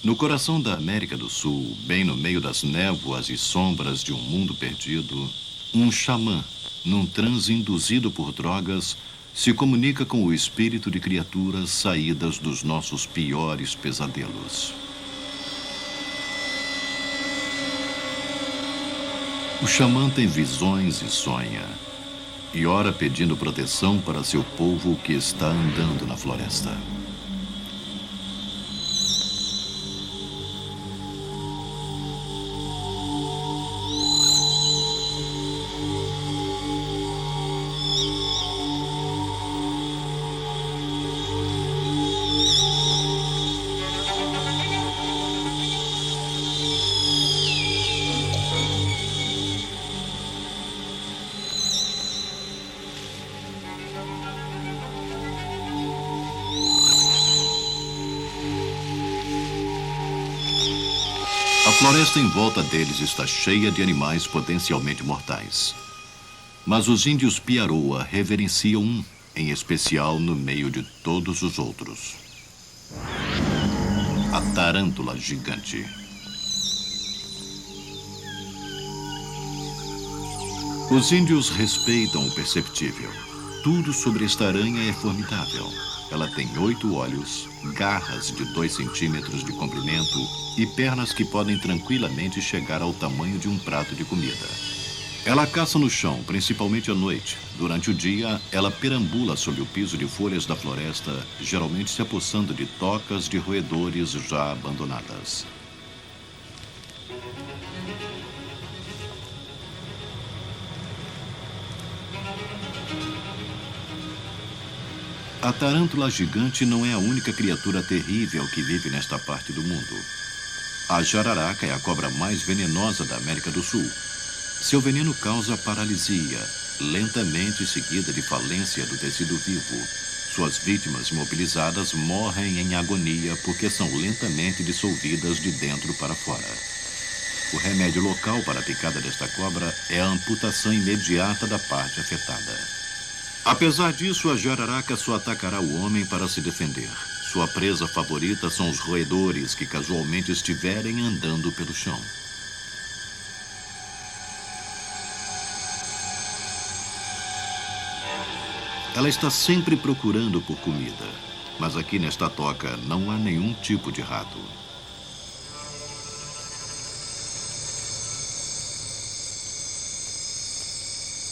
No coração da América do Sul, bem no meio das névoas e sombras de um mundo perdido, um xamã, num transe induzido por drogas, se comunica com o espírito de criaturas saídas dos nossos piores pesadelos. O xamã tem visões e sonha, e ora pedindo proteção para seu povo que está andando na floresta. A floresta em volta deles está cheia de animais potencialmente mortais. Mas os índios Piaroa reverenciam um, em especial no meio de todos os outros. A tarântula gigante. Os índios respeitam o perceptível. Tudo sobre esta aranha é formidável. Ela tem 8 olhos, garras de 2 centímetros de comprimento e pernas que podem tranquilamente chegar ao tamanho de um prato de comida. Ela caça no chão, principalmente à noite. Durante o dia, ela perambula sob o piso de folhas da floresta, geralmente se apossando de tocas de roedores já abandonadas. A tarântula gigante não é a única criatura terrível que vive nesta parte do mundo. A jararaca é a cobra mais venenosa da América do Sul. Seu veneno causa paralisia, lentamente seguida de falência do tecido vivo. Suas vítimas imobilizadas morrem em agonia porque são lentamente dissolvidas de dentro para fora. O remédio local para a picada desta cobra é a amputação imediata da parte afetada. Apesar disso, a jararaca só atacará o homem para se defender. Sua presa favorita são os roedores que casualmente estiverem andando pelo chão. Ela está sempre procurando por comida, mas aqui nesta toca não há nenhum tipo de rato.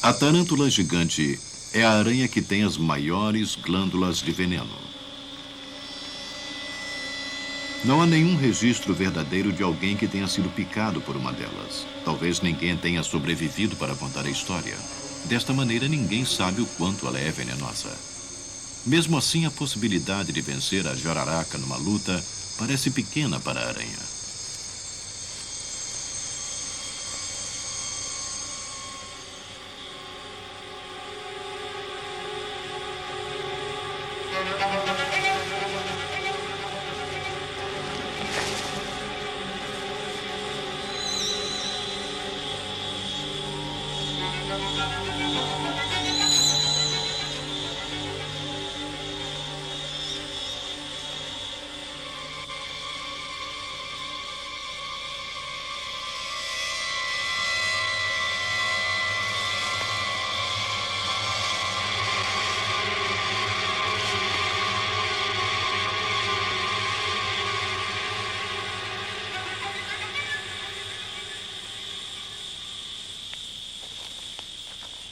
A tarântula gigante é a aranha que tem as maiores glândulas de veneno. Não há nenhum registro verdadeiro de alguém que tenha sido picado por uma delas. Talvez ninguém tenha sobrevivido para contar a história. Desta maneira, ninguém sabe o quanto ela é venenosa. Mesmo assim, a possibilidade de vencer a jararaca numa luta parece pequena para a aranha.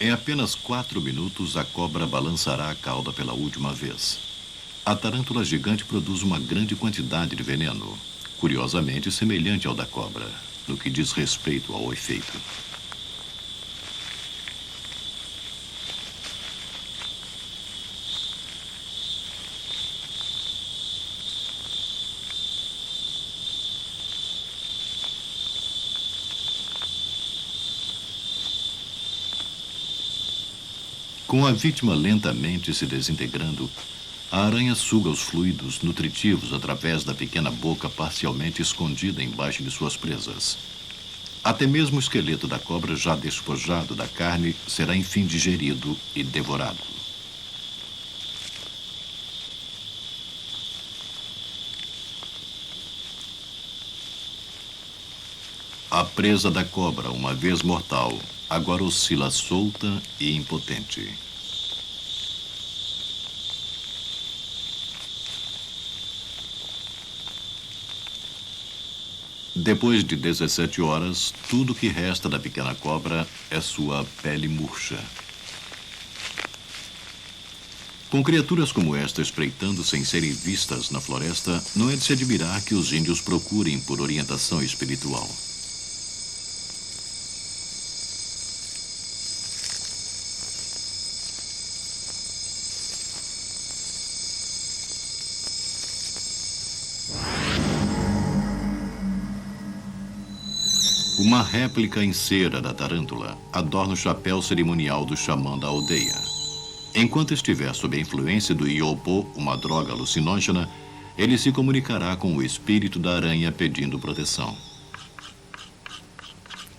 Em apenas 4 minutos, a cobra balançará a cauda pela última vez. A tarântula gigante produz uma grande quantidade de veneno, curiosamente semelhante ao da cobra, no que diz respeito ao efeito. Com a vítima lentamente se desintegrando, a aranha suga os fluidos nutritivos através da pequena boca parcialmente escondida embaixo de suas presas. Até mesmo o esqueleto da cobra, já despojado da carne, será enfim digerido e devorado. A presa da cobra, uma vez mortal, agora oscila solta e impotente. Depois de 17 horas, tudo que resta da pequena cobra é sua pele murcha. Com criaturas como esta espreitando sem serem vistas na floresta, não é de se admirar que os índios procurem por orientação espiritual. Uma réplica em cera da tarântula adorna o chapéu cerimonial do xamã da aldeia. Enquanto estiver sob a influência do iopo, uma droga alucinógena, ele se comunicará com o espírito da aranha pedindo proteção.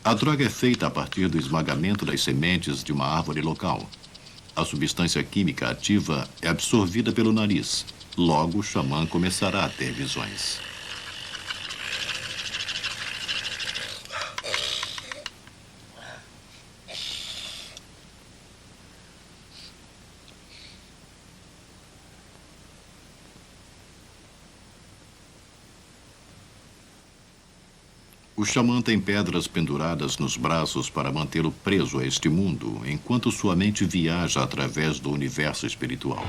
A droga é feita a partir do esmagamento das sementes de uma árvore local. A substância química ativa é absorvida pelo nariz. Logo, o xamã começará a ter visões. O xamã tem pedras penduradas nos braços para mantê-lo preso a este mundo, enquanto sua mente viaja através do universo espiritual.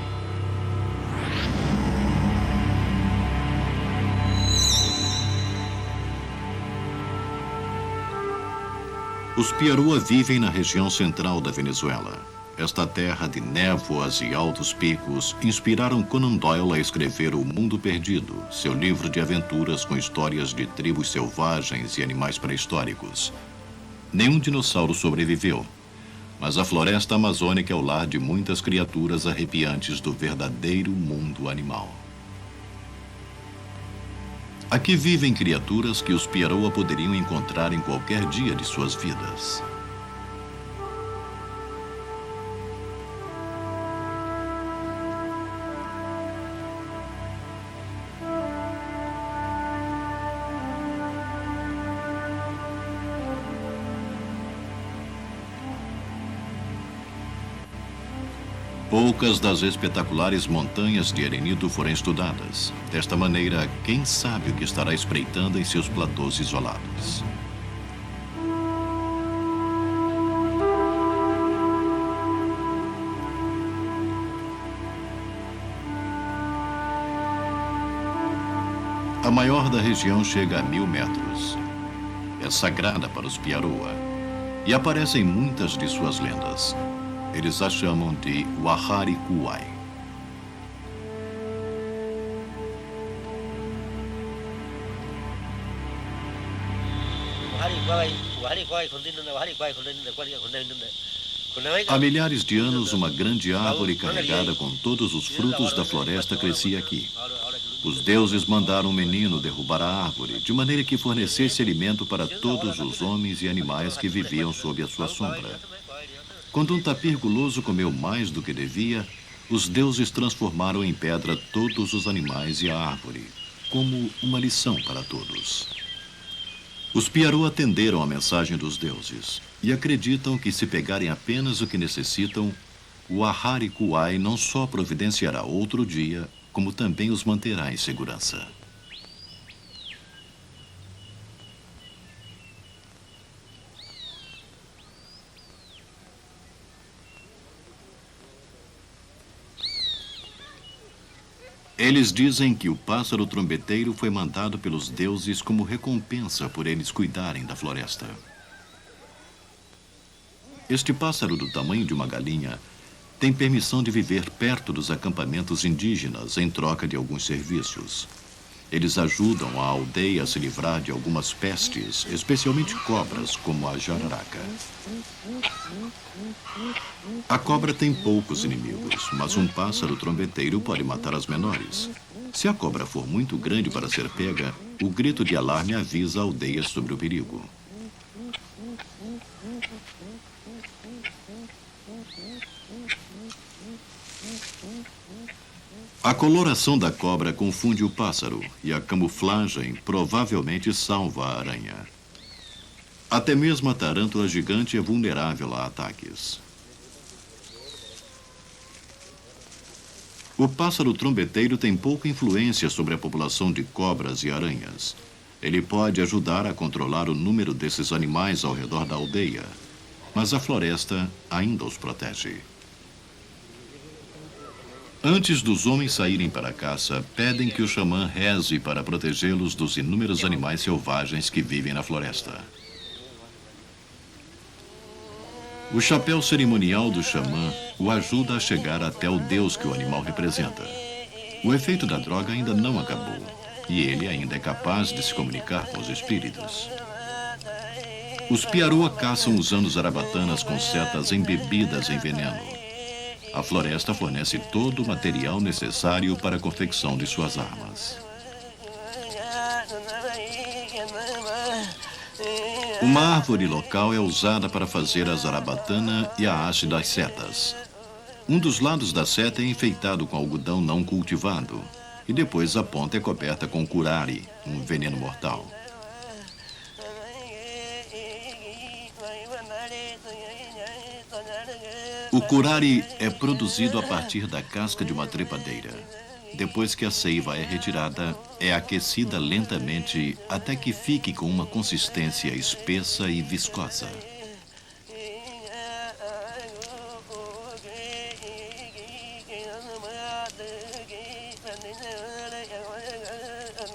Os Piarua vivem na região central da Venezuela. Esta terra de névoas e altos picos inspiraram Conan Doyle a escrever O Mundo Perdido, seu livro de aventuras com histórias de tribos selvagens e animais pré-históricos. Nenhum dinossauro sobreviveu, mas a floresta amazônica é o lar de muitas criaturas arrepiantes do verdadeiro mundo animal. Aqui vivem criaturas que os Piaroa poderiam encontrar em qualquer dia de suas vidas. Poucas das espetaculares montanhas de Erenito foram estudadas. Desta maneira, quem sabe o que estará espreitando em seus platôs isolados. A maior da região chega a 1000 metros. É sagrada para os Piaroa e aparece em muitas de suas lendas. Eles a chamam de Wahari-Kuai. Há milhares de anos, uma grande árvore carregada com todos os frutos da floresta crescia aqui. Os deuses mandaram um menino derrubar a árvore, de maneira que fornecesse alimento para todos os homens e animais que viviam sob a sua sombra. Quando um tapir guloso comeu mais do que devia, os deuses transformaram em pedra todos os animais e a árvore, como uma lição para todos. Os Piaroa atenderam a mensagem dos deuses e acreditam que, se pegarem apenas o que necessitam, o Wahari-Kuai não só providenciará outro dia, como também os manterá em segurança. Eles dizem que o pássaro trombeteiro foi mandado pelos deuses como recompensa por eles cuidarem da floresta. Este pássaro, do tamanho de uma galinha, tem permissão de viver perto dos acampamentos indígenas em troca de alguns serviços. Eles ajudam a aldeia a se livrar de algumas pestes, especialmente cobras, como a jararaca. A cobra tem poucos inimigos, mas um pássaro trombeteiro pode matar as menores. Se a cobra for muito grande para ser pega, o grito de alarme avisa a aldeia sobre o perigo. A coloração da cobra confunde o pássaro e a camuflagem provavelmente salva a aranha. Até mesmo a tarântula gigante é vulnerável a ataques. O pássaro trombeteiro tem pouca influência sobre a população de cobras e aranhas. Ele pode ajudar a controlar o número desses animais ao redor da aldeia, mas a floresta ainda os protege. Antes dos homens saírem para a caça, pedem que o xamã reze para protegê-los dos inúmeros animais selvagens que vivem na floresta. O chapéu cerimonial do xamã o ajuda a chegar até o deus que o animal representa. O efeito da droga ainda não acabou, e ele ainda é capaz de se comunicar com os espíritos. Os Piaroa caçam usando zarabatanas com setas embebidas em veneno. A floresta fornece todo o material necessário para a confecção de suas armas. Uma árvore local é usada para fazer a zarabatana e a haste das setas. Um dos lados da seta é enfeitado com algodão não cultivado, e depois a ponta é coberta com curare, um veneno mortal. O curare é produzido a partir da casca de uma trepadeira. Depois que a seiva é retirada, é aquecida lentamente até que fique com uma consistência espessa e viscosa.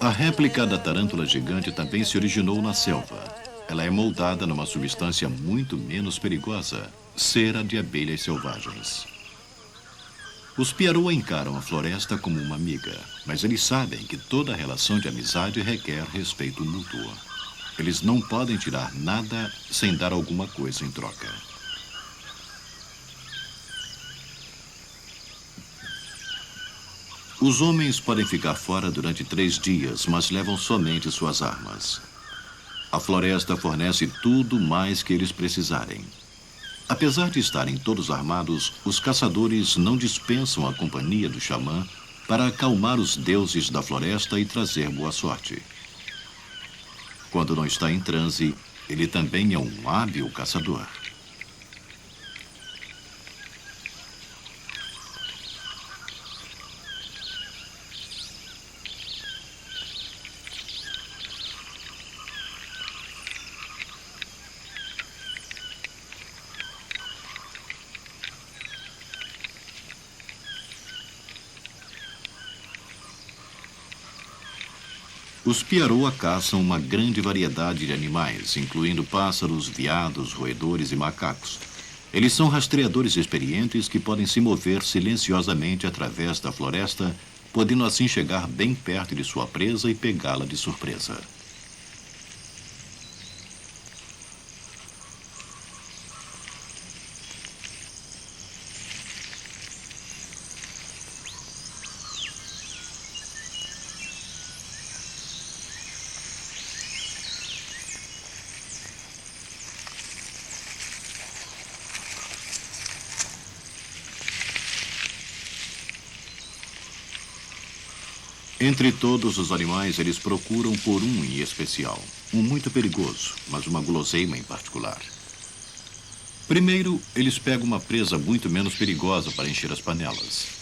A réplica da tarântula gigante também se originou na selva. Ela é moldada numa substância muito menos perigosa, cera de abelhas selvagens. Os Piaroa encaram a floresta como uma amiga, mas eles sabem que toda relação de amizade requer respeito mútuo. Eles não podem tirar nada sem dar alguma coisa em troca. Os homens podem ficar fora durante 3 dias, mas levam somente suas armas. A floresta fornece tudo mais que eles precisarem. Apesar de estarem todos armados, os caçadores não dispensam a companhia do xamã para acalmar os deuses da floresta e trazer boa sorte. Quando não está em transe, ele também é um hábil caçador. Os Piaroa caçam uma grande variedade de animais, incluindo pássaros, veados, roedores e macacos. Eles são rastreadores experientes que podem se mover silenciosamente através da floresta, podendo assim chegar bem perto de sua presa e pegá-la de surpresa. Entre todos os animais, eles procuram por um em especial. Um muito perigoso, mas uma guloseima em particular. Primeiro, eles pegam uma presa muito menos perigosa para encher as panelas.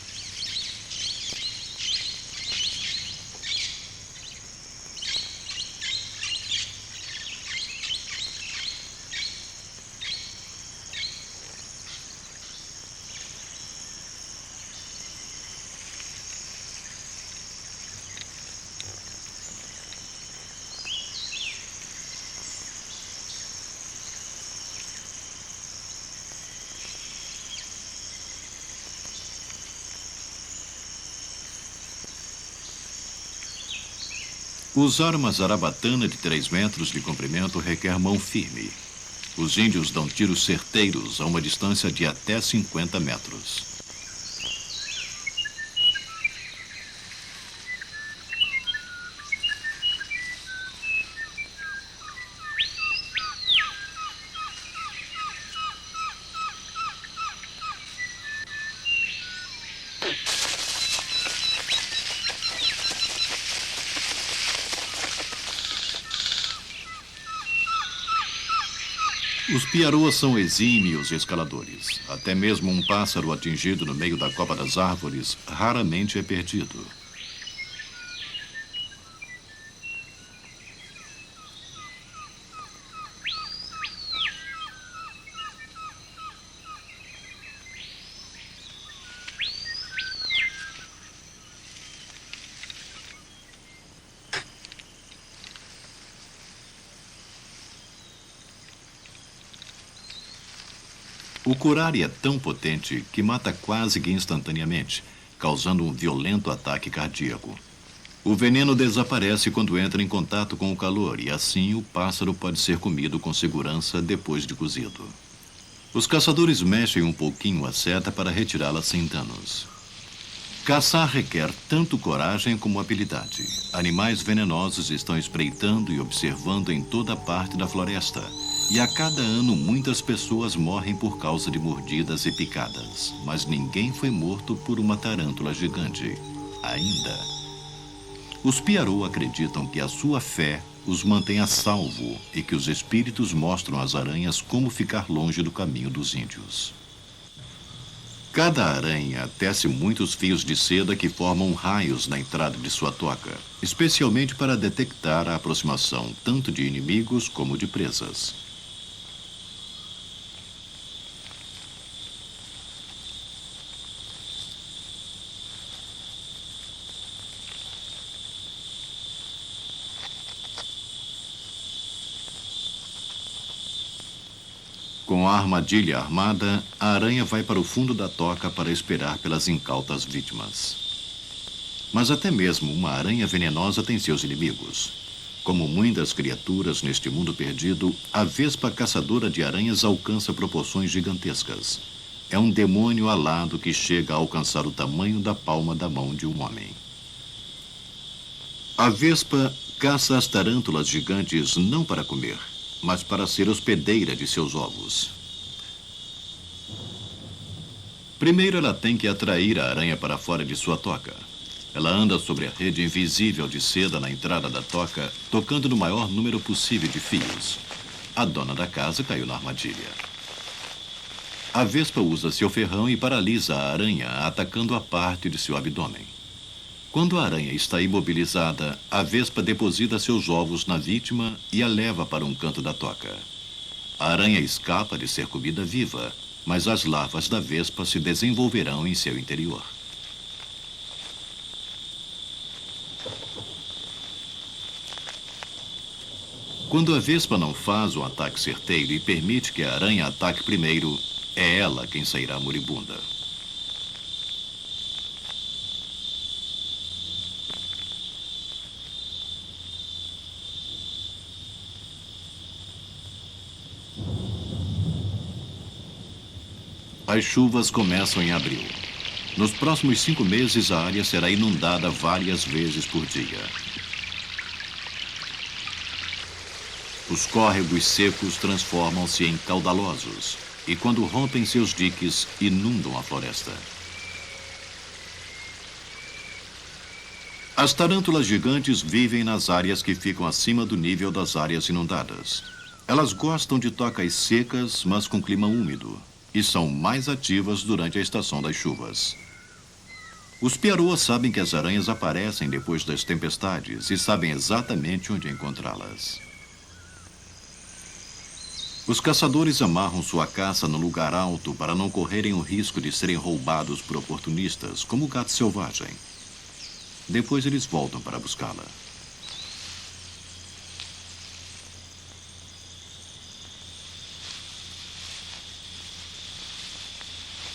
Usar uma zarabatana de 3 metros de comprimento requer mão firme. Os índios dão tiros certeiros a uma distância de até 50 metros. Os piaroas são exímios escaladores. Até mesmo um pássaro atingido no meio da copa das árvores raramente é perdido. O curare é tão potente que mata quase que instantaneamente, causando um violento ataque cardíaco. O veneno desaparece quando entra em contato com o calor e assim o pássaro pode ser comido com segurança depois de cozido. Os caçadores mexem um pouquinho a seta para retirá-la sem danos. Caçar requer tanto coragem como habilidade. Animais venenosos estão espreitando e observando em toda parte da floresta. E a cada ano muitas pessoas morrem por causa de mordidas e picadas. Mas ninguém foi morto por uma tarântula gigante. Ainda. Os Piarô acreditam que a sua fé os mantém a salvo e que os espíritos mostram às aranhas como ficar longe do caminho dos índios. Cada aranha tece muitos fios de seda que formam raios na entrada de sua toca, especialmente para detectar a aproximação tanto de inimigos como de presas. Com a armadilha armada, a aranha vai para o fundo da toca para esperar pelas incautas vítimas. Mas até mesmo uma aranha venenosa tem seus inimigos. Como muitas criaturas neste mundo perdido, a vespa caçadora de aranhas alcança proporções gigantescas. É um demônio alado que chega a alcançar o tamanho da palma da mão de um homem. A vespa caça as tarântulas gigantes não para comer, mas para ser hospedeira de seus ovos. Primeiro ela tem que atrair a aranha para fora de sua toca. Ela anda sobre a rede invisível de seda na entrada da toca, tocando no maior número possível de fios. A dona da casa caiu na armadilha. A vespa usa seu ferrão e paralisa a aranha, atacando a parte de seu abdômen. Quando a aranha está imobilizada, a vespa deposita seus ovos na vítima e a leva para um canto da toca. A aranha escapa de ser comida viva, mas as larvas da vespa se desenvolverão em seu interior. Quando a vespa não faz um ataque certeiro e permite que a aranha ataque primeiro, é ela quem sairá moribunda. As chuvas começam em abril. Nos próximos 5 meses, a área será inundada várias vezes por dia. Os córregos secos transformam-se em caudalosos e, quando rompem seus diques, inundam a floresta. As tarântulas gigantes vivem nas áreas que ficam acima do nível das áreas inundadas. Elas gostam de tocas secas, mas com clima úmido, e são mais ativas durante a estação das chuvas. Os piaroas sabem que as aranhas aparecem depois das tempestades e sabem exatamente onde encontrá-las. Os caçadores amarram sua caça no lugar alto para não correrem o risco de serem roubados por oportunistas, como o gato selvagem. Depois eles voltam para buscá-la.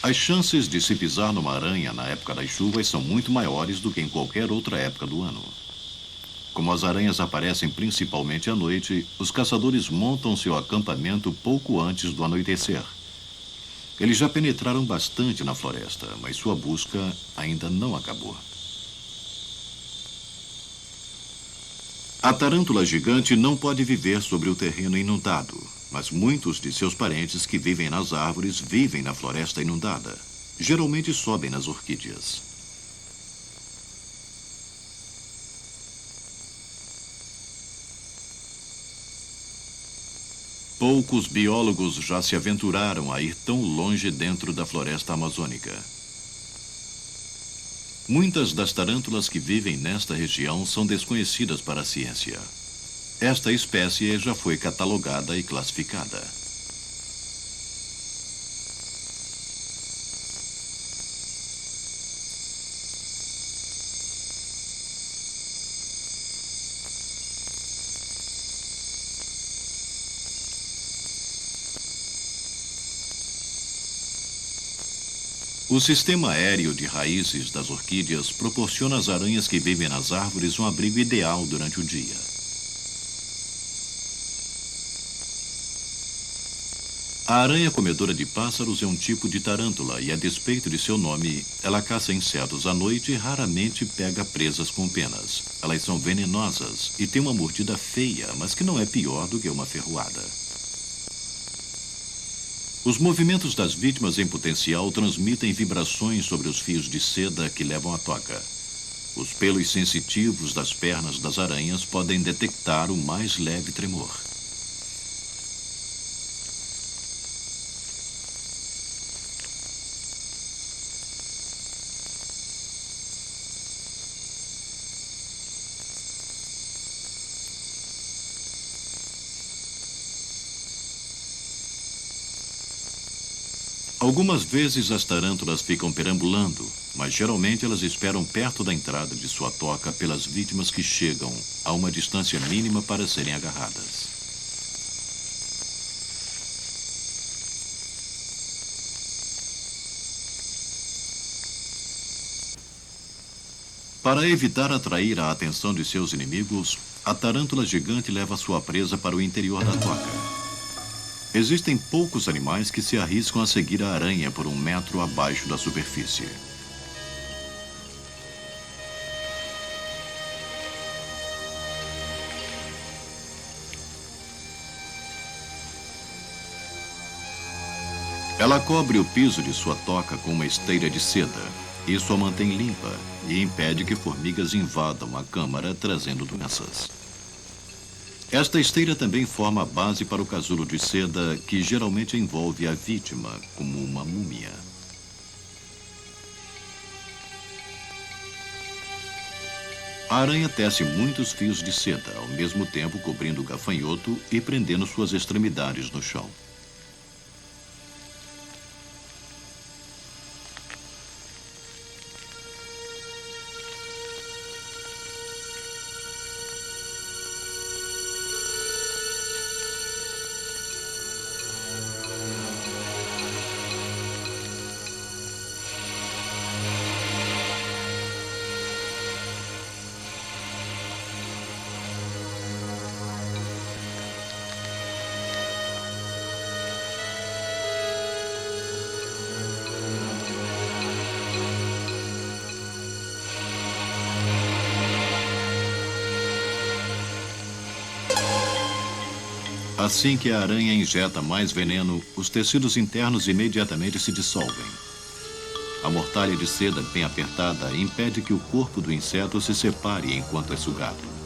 As chances de se pisar numa aranha na época das chuvas são muito maiores do que em qualquer outra época do ano. Como as aranhas aparecem principalmente à noite, os caçadores montam seu acampamento pouco antes do anoitecer. Eles já penetraram bastante na floresta, mas sua busca ainda não acabou. A tarântula gigante não pode viver sobre o terreno inundado, mas muitos de seus parentes que vivem nas árvores vivem na floresta inundada. Geralmente sobem nas orquídeas. Poucos biólogos já se aventuraram a ir tão longe dentro da floresta amazônica. Muitas das tarântulas que vivem nesta região são desconhecidas para a ciência. Esta espécie já foi catalogada e classificada. O sistema aéreo de raízes das orquídeas proporciona às aranhas que vivem nas árvores um abrigo ideal durante o dia. A aranha comedora de pássaros é um tipo de tarântula e, a despeito de seu nome, ela caça insetos à noite e raramente pega presas com penas. Elas são venenosas e têm uma mordida feia, mas que não é pior do que uma ferroada. Os movimentos das vítimas em potencial transmitem vibrações sobre os fios de seda que levam à toca. Os pelos sensitivos das pernas das aranhas podem detectar o mais leve tremor. Algumas vezes as tarântulas ficam perambulando, mas geralmente elas esperam perto da entrada de sua toca pelas vítimas que chegam a uma distância mínima para serem agarradas. Para evitar atrair a atenção de seus inimigos, a tarântula gigante leva sua presa para o interior da toca. Existem poucos animais que se arriscam a seguir a aranha por 1 metro abaixo da superfície. Ela cobre o piso de sua toca com uma esteira de seda. Isso a mantém limpa e impede que formigas invadam a câmara trazendo doenças. Esta esteira também forma a base para o casulo de seda, que geralmente envolve a vítima como uma múmia. A aranha tece muitos fios de seda, ao mesmo tempo cobrindo o gafanhoto e prendendo suas extremidades no chão. Assim que a aranha injeta mais veneno, os tecidos internos imediatamente se dissolvem. A mortalha de seda bem apertada impede que o corpo do inseto se separe enquanto é sugado.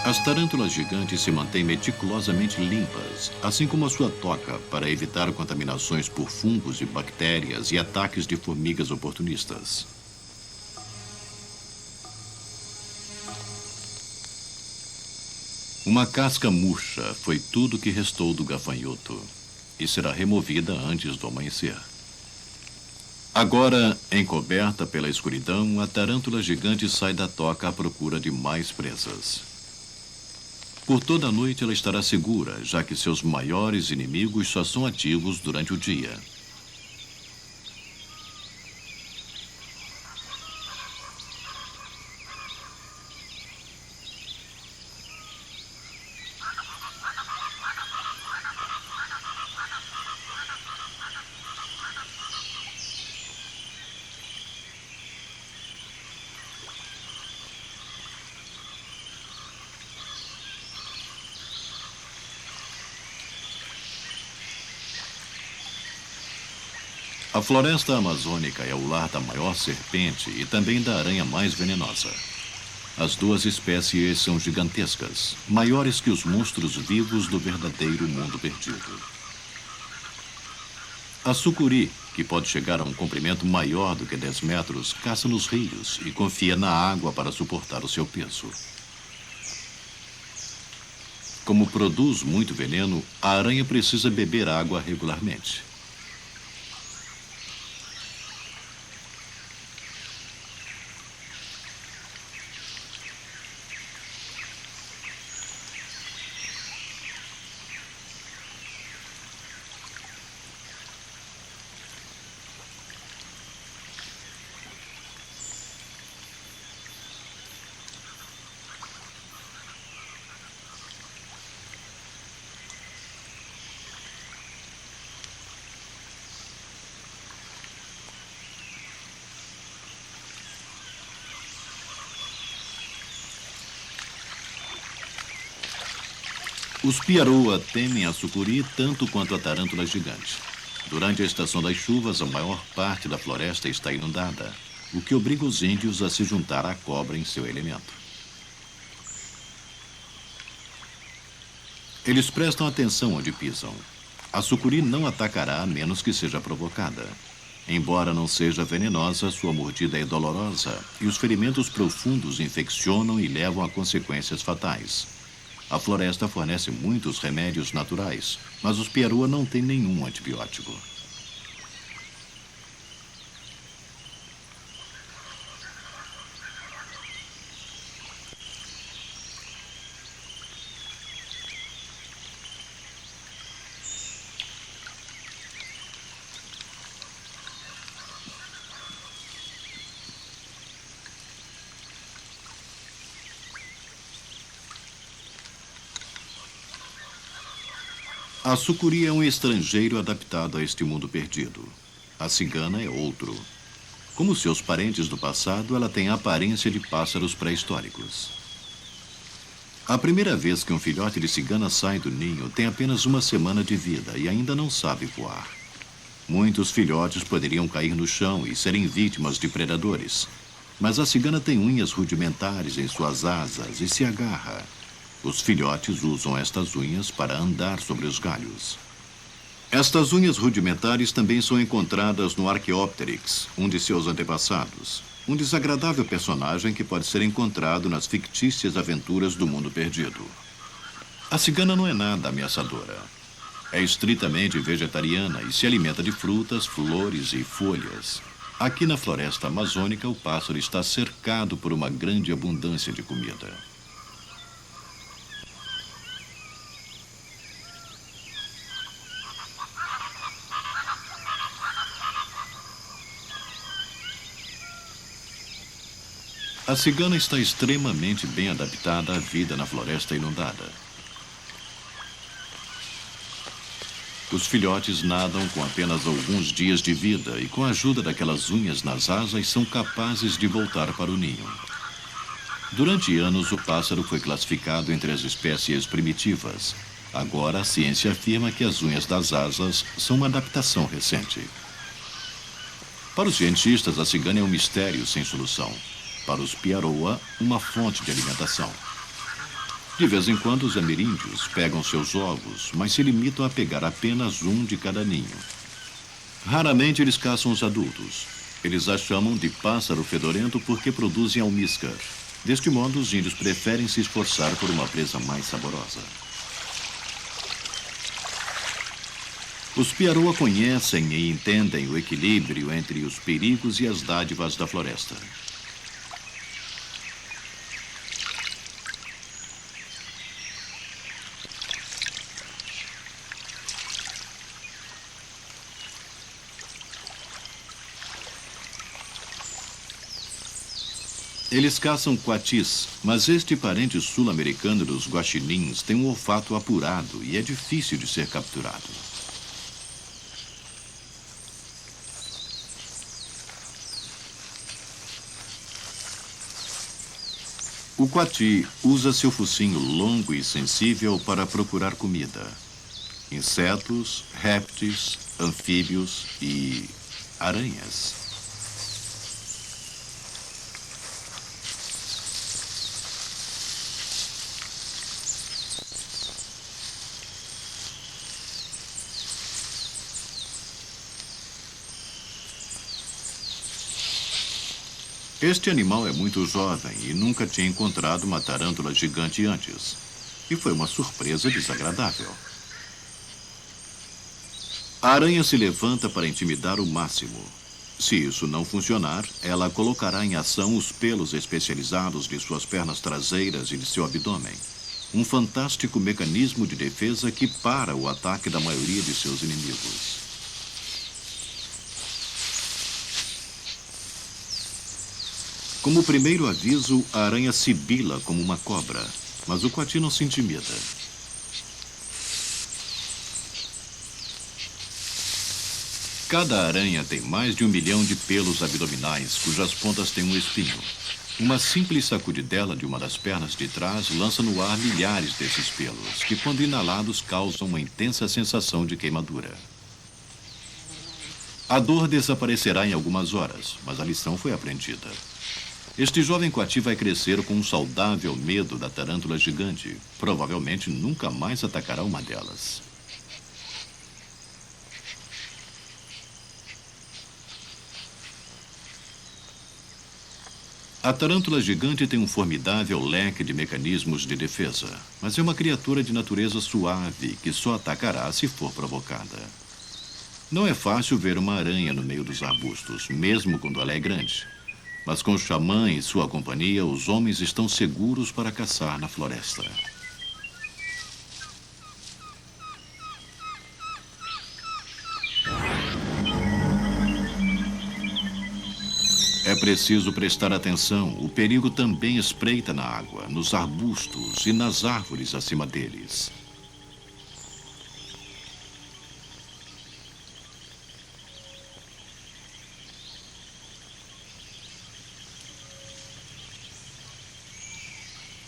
As tarântulas gigantes se mantêm meticulosamente limpas, assim como a sua toca, para evitar contaminações por fungos e bactérias e ataques de formigas oportunistas. Uma casca murcha foi tudo que restou do gafanhoto e será removida antes do amanhecer. Agora, encoberta pela escuridão, a tarântula gigante sai da toca à procura de mais presas. Por toda a noite ela estará segura, já que seus maiores inimigos só são ativos durante o dia. A floresta amazônica é o lar da maior serpente e também da aranha mais venenosa. As duas espécies são gigantescas, maiores que os monstros vivos do verdadeiro mundo perdido. A sucuri, que pode chegar a um comprimento maior do que 10 metros, caça nos rios e confia na água para suportar o seu peso. Como produz muito veneno, a aranha precisa beber água regularmente. Os piaroa temem a sucuri tanto quanto a tarântula gigante. Durante a estação das chuvas, a maior parte da floresta está inundada, o que obriga os índios a se juntar à cobra em seu elemento. Eles prestam atenção onde pisam. A sucuri não atacará a menos que seja provocada. Embora não seja venenosa, sua mordida é dolorosa e os ferimentos profundos infeccionam e levam a consequências fatais. A floresta fornece muitos remédios naturais, mas os piaroa não têm nenhum antibiótico. A sucuri é um estrangeiro adaptado a este mundo perdido. A cigana é outro. Como seus parentes do passado, ela tem a aparência de pássaros pré-históricos. A primeira vez que um filhote de cigana sai do ninho tem apenas uma semana de vida e ainda não sabe voar. Muitos filhotes poderiam cair no chão e serem vítimas de predadores. Mas a cigana tem unhas rudimentares em suas asas e se agarra. Os filhotes usam estas unhas para andar sobre os galhos. Estas unhas rudimentares também são encontradas no Archaeopteryx, um de seus antepassados. Um desagradável personagem que pode ser encontrado nas fictícias aventuras do mundo perdido. A cigana não é nada ameaçadora. É estritamente vegetariana e se alimenta de frutas, flores e folhas. Aqui na floresta amazônica, o pássaro está cercado por uma grande abundância de comida. A cigana está extremamente bem adaptada à vida na floresta inundada. Os filhotes nadam com apenas alguns dias de vida e, com a ajuda daquelas unhas nas asas, são capazes de voltar para o ninho. Durante anos, o pássaro foi classificado entre as espécies primitivas. Agora, a ciência afirma que as unhas das asas são uma adaptação recente. Para os cientistas, a cigana é um mistério sem solução. Para os piaroa, uma fonte de alimentação. De vez em quando, os ameríndios pegam seus ovos, mas se limitam a pegar apenas um de cada ninho. Raramente eles caçam os adultos. Eles a chamam de pássaro fedorento porque produzem almíscar. Deste modo, os índios preferem se esforçar por uma presa mais saborosa. Os piaroa conhecem e entendem o equilíbrio entre os perigos e as dádivas da floresta. Eles caçam coatis, mas este parente sul-americano dos guaxinins tem um olfato apurado e é difícil de ser capturado. O coati usa seu focinho longo e sensível para procurar comida. Insetos, répteis, anfíbios e aranhas. Este animal é muito jovem e nunca tinha encontrado uma tarântula gigante antes. E foi uma surpresa desagradável. A aranha se levanta para intimidar o máximo. Se isso não funcionar, ela colocará em ação os pelos especializados de suas pernas traseiras e de seu abdômen. Um fantástico mecanismo de defesa que para o ataque da maioria de seus inimigos. Como primeiro aviso, a aranha sibila como uma cobra, mas o coati não se intimida. Cada aranha tem mais de 1 milhão de pelos abdominais, cujas pontas têm um espinho. Uma simples sacudidela de uma das pernas de trás lança no ar milhares desses pelos, que quando inalados causam uma intensa sensação de queimadura. A dor desaparecerá em algumas horas, mas a lição foi aprendida. Este jovem coati vai crescer com um saudável medo da tarântula gigante. Provavelmente nunca mais atacará uma delas. A tarântula gigante tem um formidável leque de mecanismos de defesa, mas é uma criatura de natureza suave que só atacará se for provocada. Não é fácil ver uma aranha no meio dos arbustos, mesmo quando ela é grande. Mas com o xamã em sua companhia, os homens estão seguros para caçar na floresta. É preciso prestar atenção. O perigo também espreita na água, nos arbustos e nas árvores acima deles.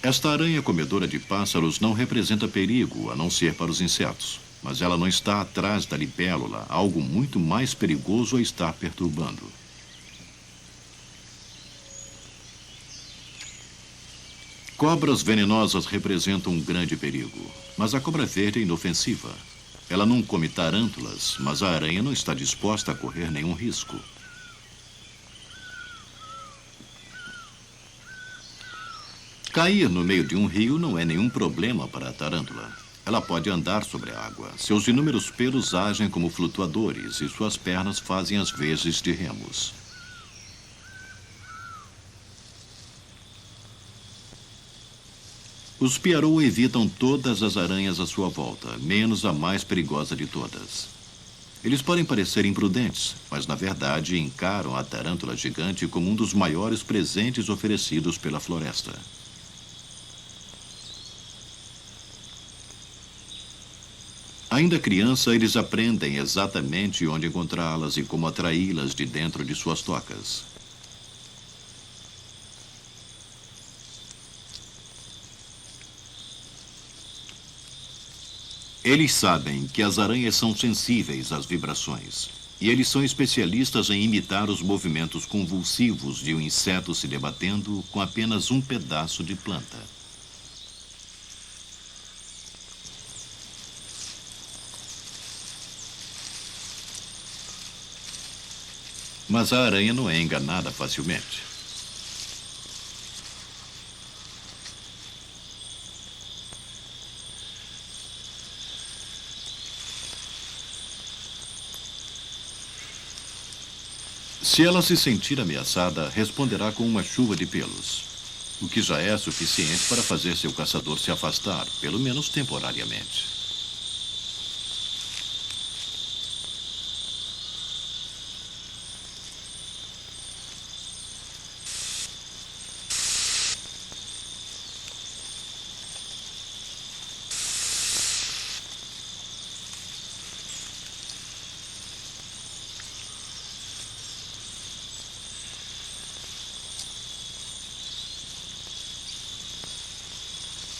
Esta aranha comedora de pássaros não representa perigo, a não ser para os insetos. Mas ela não está atrás da libélula, algo muito mais perigoso a estar perturbando. Cobras venenosas representam um grande perigo, mas a cobra verde é inofensiva. Ela não come tarântulas, mas a aranha não está disposta a correr nenhum risco. Cair no meio de um rio não é nenhum problema para a tarântula. Ela pode andar sobre a água. Seus inúmeros pelos agem como flutuadores e suas pernas fazem as vezes de remos. Os piarou evitam todas as aranhas à sua volta, menos a mais perigosa de todas. Eles podem parecer imprudentes, mas na verdade encaram a tarântula gigante como um dos maiores presentes oferecidos pela floresta. Ainda criança, eles aprendem exatamente onde encontrá-las e como atraí-las de dentro de suas tocas. Eles sabem que as aranhas são sensíveis às vibrações, e eles são especialistas em imitar os movimentos convulsivos de um inseto se debatendo com apenas um pedaço de planta. Mas a aranha não é enganada facilmente. Se ela se sentir ameaçada, responderá com uma chuva de pelos, o que já é suficiente para fazer seu caçador se afastar, pelo menos temporariamente.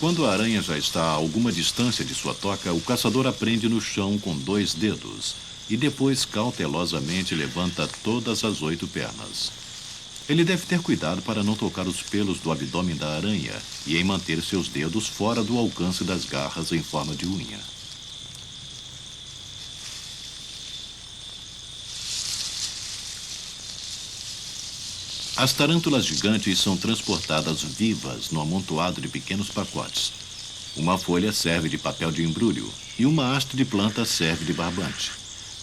Quando a aranha já está a alguma distância de sua toca, o caçador a prende no chão com 2 dedos. e depois cautelosamente levanta todas as 8 pernas. Ele deve ter cuidado para não tocar os pelos do abdômen da aranha e em manter seus dedos fora do alcance das garras em forma de unha. As tarântulas gigantes são transportadas vivas no amontoado de pequenos pacotes. Uma folha serve de papel de embrulho e uma haste de planta serve de barbante.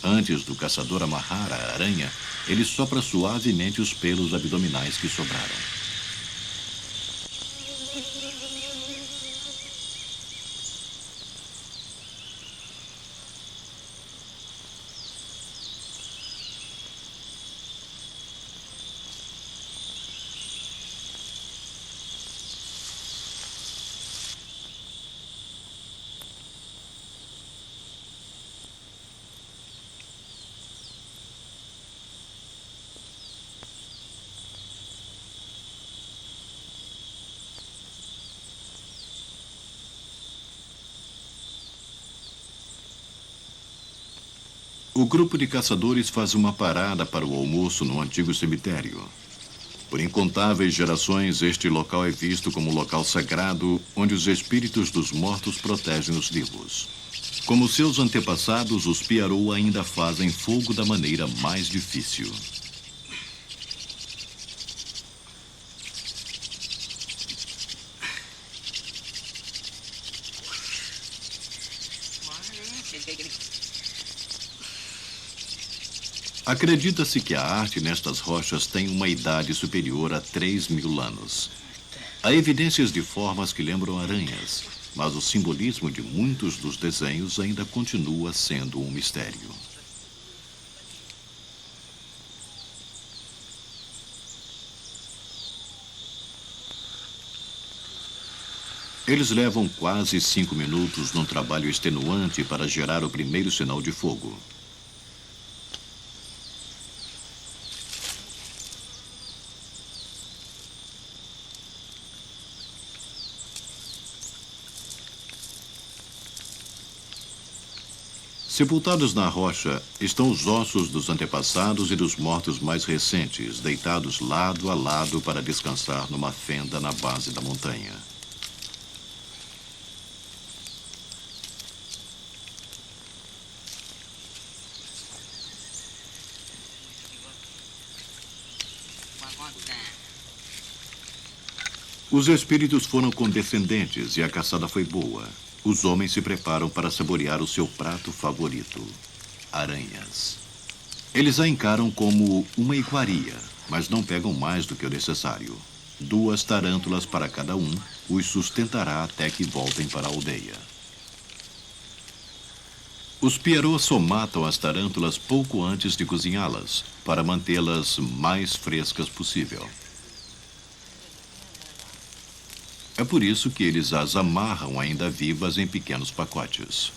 Antes do caçador amarrar a aranha, ele sopra suavemente os pelos abdominais que sobraram. O grupo de caçadores faz uma parada para o almoço no antigo cemitério. Por incontáveis gerações, este local é visto como um local sagrado, onde os espíritos dos mortos protegem os vivos. Como seus antepassados, os Piarou ainda fazem fogo da maneira mais difícil. Acredita-se que a arte nestas rochas tem uma idade superior a 3.000 anos. Há evidências de formas que lembram aranhas, mas o simbolismo de muitos dos desenhos ainda continua sendo um mistério. Eles levam quase 5 minutos num trabalho extenuante para gerar o primeiro sinal de fogo. Sepultados na rocha estão os ossos dos antepassados e dos mortos mais recentes, deitados lado a lado para descansar numa fenda na base da montanha. Os espíritos foram condescendentes e a caçada foi boa. Os homens se preparam para saborear o seu prato favorito, aranhas. Eles a encaram como uma iguaria, mas não pegam mais do que o necessário. 2 tarântulas para cada um os sustentará até que voltem para a aldeia. Os Pierrot só matam as tarântulas pouco antes de cozinhá-las, para mantê-las mais frescas possível. É por isso que eles as amarram ainda vivas em pequenos pacotes.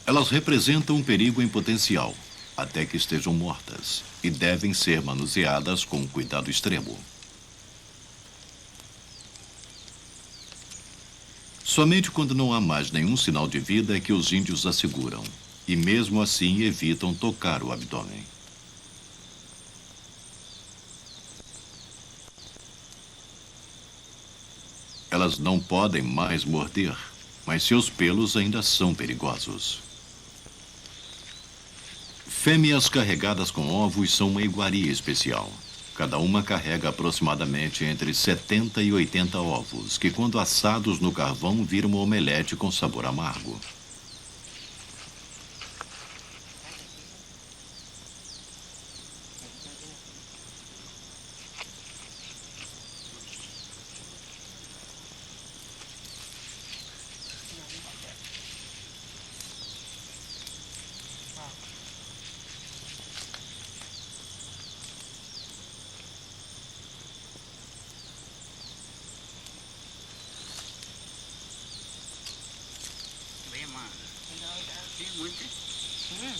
Elas representam um perigo em potencial, até que estejam mortas, e devem ser manuseadas com cuidado extremo. Somente quando não há mais nenhum sinal de vida é que os índios as seguram, e mesmo assim evitam tocar o abdômen. Elas não podem mais morder, mas seus pelos ainda são perigosos. Fêmeas carregadas com ovos são uma iguaria especial. Cada uma carrega aproximadamente entre 70 e 80 ovos, que quando assados no carvão viram uma omelete com sabor amargo.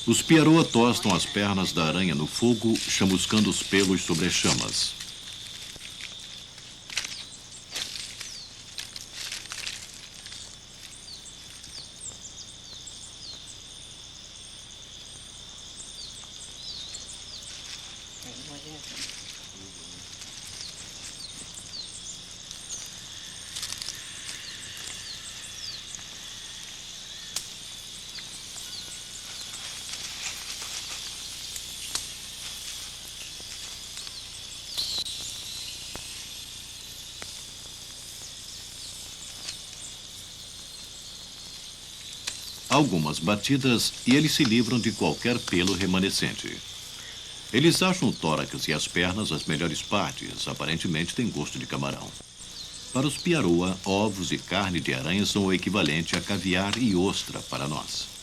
Os Pierrot tostam as pernas da aranha no fogo, chamuscando os pelos sobre as chamas. Algumas batidas e eles se livram de qualquer pelo remanescente. Eles acham o tórax e as pernas as melhores partes, aparentemente têm gosto de camarão. Para os piaroa, ovos e carne de aranha são o equivalente a caviar e ostra para nós.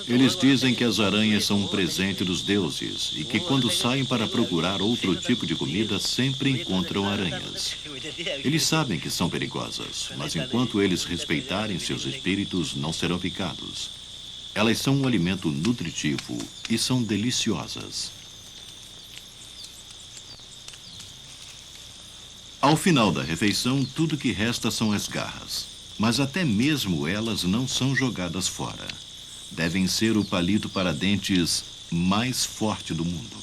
Eles dizem que as aranhas são um presente dos deuses e que quando saem para procurar outro tipo de comida sempre encontram aranhas. Eles sabem que são perigosas, mas enquanto eles respeitarem seus espíritos, não serão picados. Elas são um alimento nutritivo e são deliciosas. Ao final da refeição, tudo que resta são as garras. Mas até mesmo elas não são jogadas fora. Devem ser o palito para dentes mais forte do mundo.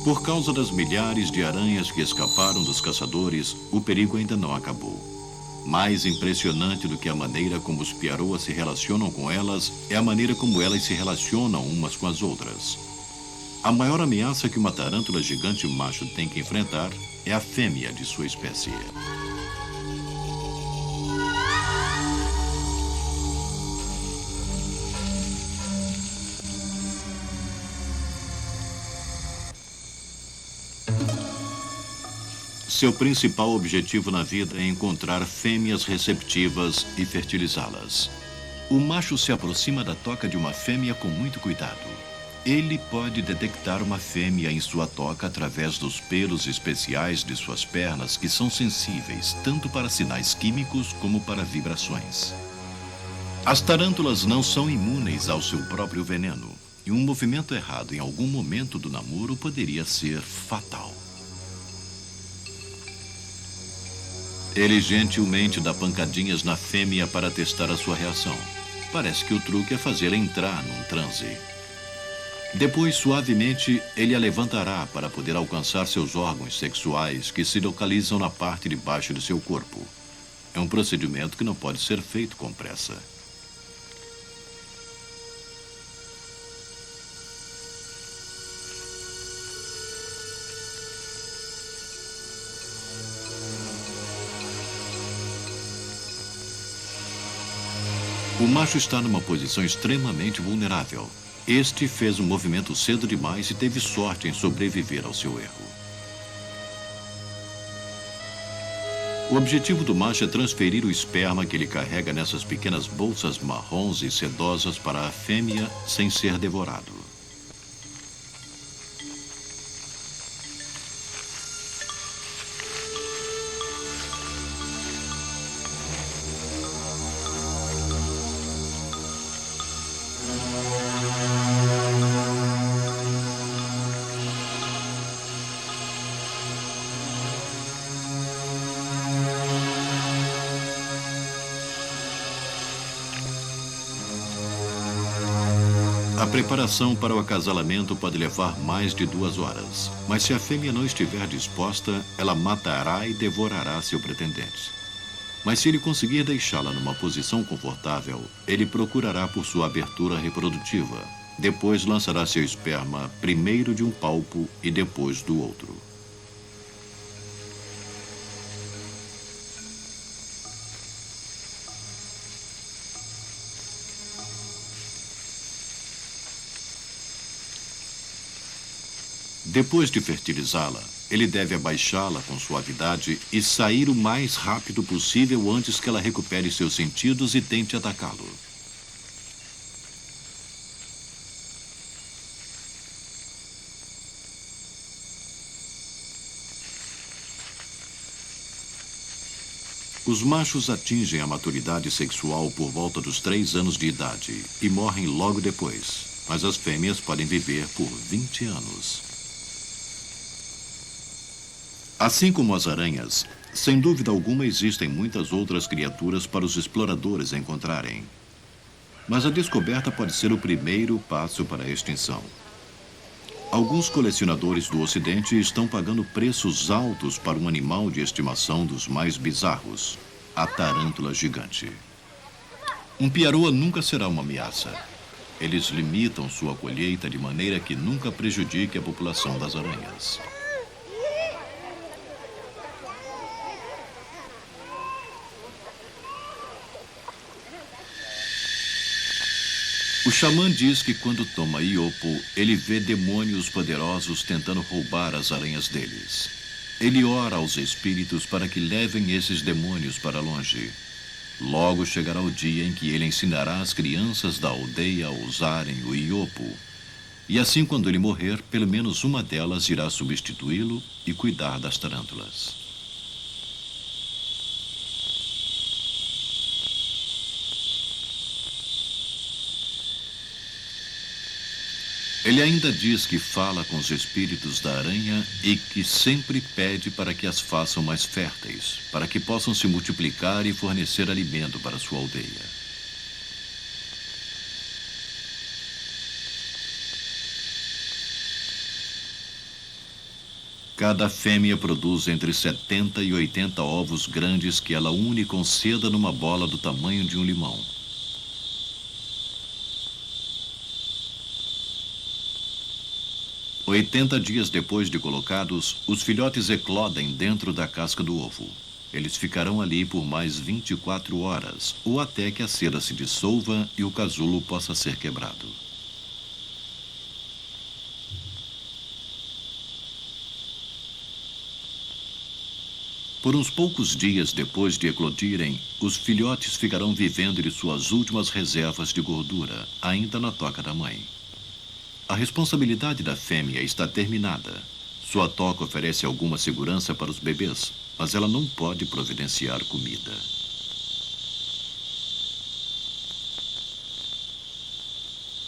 Por causa das milhares de aranhas que escaparam dos caçadores, o perigo ainda não acabou. Mais impressionante do que a maneira como os piaroa se relacionam com elas é a maneira como elas se relacionam umas com as outras. A maior ameaça que uma tarântula gigante macho tem que enfrentar é a fêmea de sua espécie. Seu principal objetivo na vida é encontrar fêmeas receptivas e fertilizá-las. O macho se aproxima da toca de uma fêmea com muito cuidado. Ele pode detectar uma fêmea em sua toca através dos pelos especiais de suas pernas, que são sensíveis tanto para sinais químicos como para vibrações. As tarântulas não são imunes ao seu próprio veneno, e um movimento errado em algum momento do namoro poderia ser fatal. Ele gentilmente dá pancadinhas na fêmea para testar a sua reação. Parece que o truque é fazê-la entrar num transe. Depois, suavemente, ele a levantará para poder alcançar seus órgãos sexuais que se localizam na parte de baixo de seu corpo. É um procedimento que não pode ser feito com pressa. O macho está numa posição extremamente vulnerável. Este fez um movimento cedo demais e teve sorte em sobreviver ao seu erro. O objetivo do macho é transferir o esperma que ele carrega nessas pequenas bolsas marrons e sedosas para a fêmea sem ser devorado. A preparação para o acasalamento pode levar mais de 2 horas, mas se a fêmea não estiver disposta, ela matará e devorará seu pretendente. Mas se ele conseguir deixá-la numa posição confortável, ele procurará por sua abertura reprodutiva. Depois lançará seu esperma primeiro de um palpo e depois do outro. Depois de fertilizá-la, ele deve abaixá-la com suavidade e sair o mais rápido possível antes que ela recupere seus sentidos e tente atacá-lo. Os machos atingem a maturidade sexual por volta dos 3 anos de idade e morrem logo depois, mas as fêmeas podem viver por 20 anos. Assim como as aranhas, sem dúvida alguma existem muitas outras criaturas para os exploradores encontrarem. Mas a descoberta pode ser o primeiro passo para a extinção. Alguns colecionadores do Ocidente estão pagando preços altos para um animal de estimação dos mais bizarros, a tarântula gigante. Um piaroa nunca será uma ameaça. Eles limitam sua colheita de maneira que nunca prejudique a população das aranhas. O xamã diz que quando toma iopo, ele vê demônios poderosos tentando roubar as aranhas deles. Ele ora aos espíritos para que levem esses demônios para longe. Logo chegará o dia em que ele ensinará as crianças da aldeia a usarem o iopo. E assim, quando ele morrer, pelo menos uma delas irá substituí-lo e cuidar das tarântulas. Ele ainda diz que fala com os espíritos da aranha e que sempre pede para que as façam mais férteis, para que possam se multiplicar e fornecer alimento para sua aldeia. Cada fêmea produz entre 70 e 80 ovos grandes que ela une com seda numa bola do tamanho de um limão. Oitenta dias depois de colocados, os filhotes eclodem dentro da casca do ovo. Eles ficarão ali por mais 24 horas, ou até que a seda se dissolva e o casulo possa ser quebrado. Por uns poucos dias depois de eclodirem, os filhotes ficarão vivendo de suas últimas reservas de gordura, ainda na toca da mãe. A responsabilidade da fêmea está terminada. Sua toca oferece alguma segurança para os bebês, mas ela não pode providenciar comida.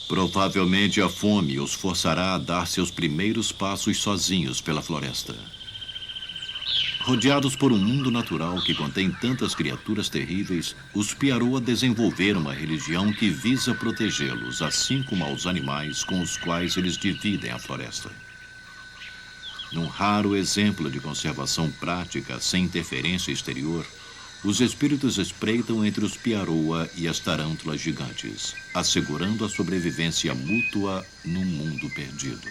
Provavelmente a fome os forçará a dar seus primeiros passos sozinhos pela floresta. Rodeados por um mundo natural que contém tantas criaturas terríveis, os Piaroa desenvolveram uma religião que visa protegê-los, assim como aos animais com os quais eles dividem a floresta. Num raro exemplo de conservação prática sem interferência exterior, os espíritos espreitam entre os Piaroa e as tarântulas gigantes, assegurando a sobrevivência mútua num mundo perdido.